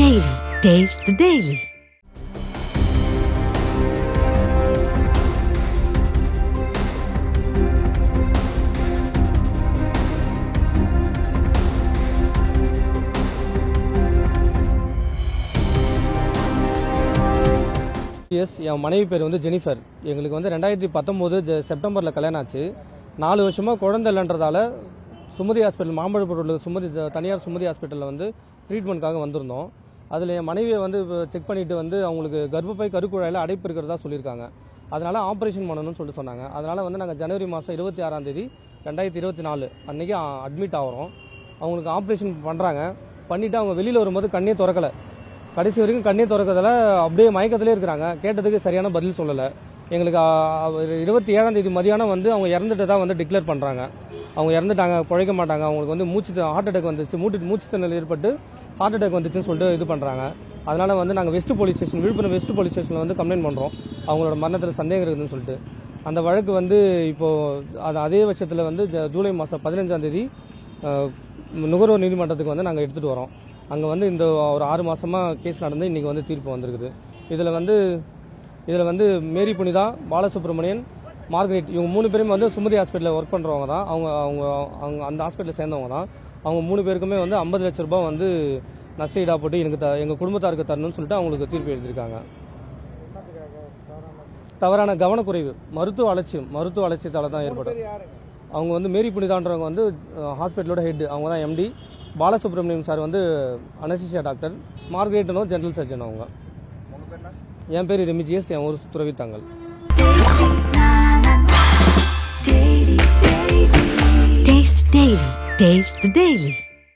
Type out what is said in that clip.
Daily. Taste the Daily. என் மனைவி பேர் வந்து ஜெனிஃபர். எங்களுக்கு வந்து 2019 செப்டம்பரில் கல்யாணம் ஆச்சு. 4 வருஷமாக குழந்தை இல்லைன்றதால சுமதி ஹாஸ்பிட்டல், மாம்பழப்பூரில் தனியார் சுமதி ஹாஸ்பிட்டலில் வந்து ட்ரீட்மெண்ட்காக வந்திருந்தோம். அதில் என் மனைவியை வந்து செக் பண்ணிவிட்டு வந்து அவங்களுக்கு கர்ப்பப்பை கருக்குழாயில் அடைப்பு இருக்கிறதா சொல்லியிருக்காங்க. அதனால் ஆப்ரேஷன் பண்ணணும்னு சொல்லிட்டு சொன்னாங்க. அதனால் வந்து நாங்கள் ஜனவரி மாதம் 26ஆம் தேதி 2024 அன்றைக்கி அட்மிட் ஆகிறோம். அவங்களுக்கு ஆப்ரேஷன் பண்ணுறாங்க. பண்ணிவிட்டு அவங்க வெளியில் வரும்போது கண்ணே திறக்கலை. கடைசி வரைக்கும் கண்ணே திறக்கிறதுல அப்படியே மயக்கத்திலே இருக்கிறாங்க. கேட்டதுக்கு சரியான பதில் சொல்லலை. எங்களுக்கு 27ஆம் தேதி மதியானம் வந்து அவங்க இறந்துட்டு தான் வந்து டிக்ளேர் பண்ணுறாங்க. அவங்க இறந்துட்டாங்க, பிழைக்க மாட்டாங்க, அவங்களுக்கு வந்து ஹார்ட் அட்டாக் வந்துச்சு, மூச்சு திணறல் ஏற்பட்டு ஹார்ட் அட்டாக் வந்துச்சுன்னு சொல்லிட்டு இது பண்ணுறாங்க. அதனால் வந்து நாங்கள் விழுப்புரம் வெஸ்ட் போலீஸ் ஸ்டேஷனில் வந்து கம்ப்ளைண்ட் பண்ணுறோம். அவங்களோட மரணத்தில் சந்தேகம் இருக்குதுன்னு சொல்லிட்டு. அந்த வழக்கு வந்து இப்போது அதே வருஷத்தில் வந்து ஜூலை மாதம் 15ஆம் தேதி நுகர்வோர் நீதிமன்றத்துக்கு வந்து நாங்கள் எடுத்துகிட்டு வரோம். அங்கே வந்து இந்த ஒரு 6 மாதமாக கேஸ் நடந்து இன்றைக்கி வந்து தீர்ப்பு வந்திருக்குது. இதில் வந்து மேரி புனிதா, பாலசுப்ரமணியன், மார்கரெட் இவங்க 3 பேருமே வந்து சுமதி ஹாஸ்பிட்டலில் ஒர்க் பண்ணுறவங்க தான். அவங்க அந்த ஹாஸ்பிட்டலில் சேர்ந்தவங்க தான். அவங்க 3 பேருக்குமே வந்து 50 லட்ச ரூபாய் வந்து நஷ்டஈடாக போட்டு எங்கள் குடும்பத்தாருக்கு தரணும்னு சொல்லிட்டு அவங்களுக்கு தீர்ப்பு எழுதியிருக்காங்க. தவறான கவனக்குறைவு, மருத்துவ அலட்சியத்தால் தான் ஏற்படும். அவங்க வந்து மேரி புனிதான்றவங்க வந்து ஹாஸ்பிட்டலோட ஹெட், அவங்க தான் எம்டி. பாலசுப்ரமணியம் சார் வந்து அனஸ்தீசியா டாக்டர். மார்கரெட்னோ ஜெனரல் சர்ஜன். அவங்க என் பேர் ரெமிஜியஸ், என் ஊர் துறவித்தாங்கல். Taste Daily. Taste the Daily.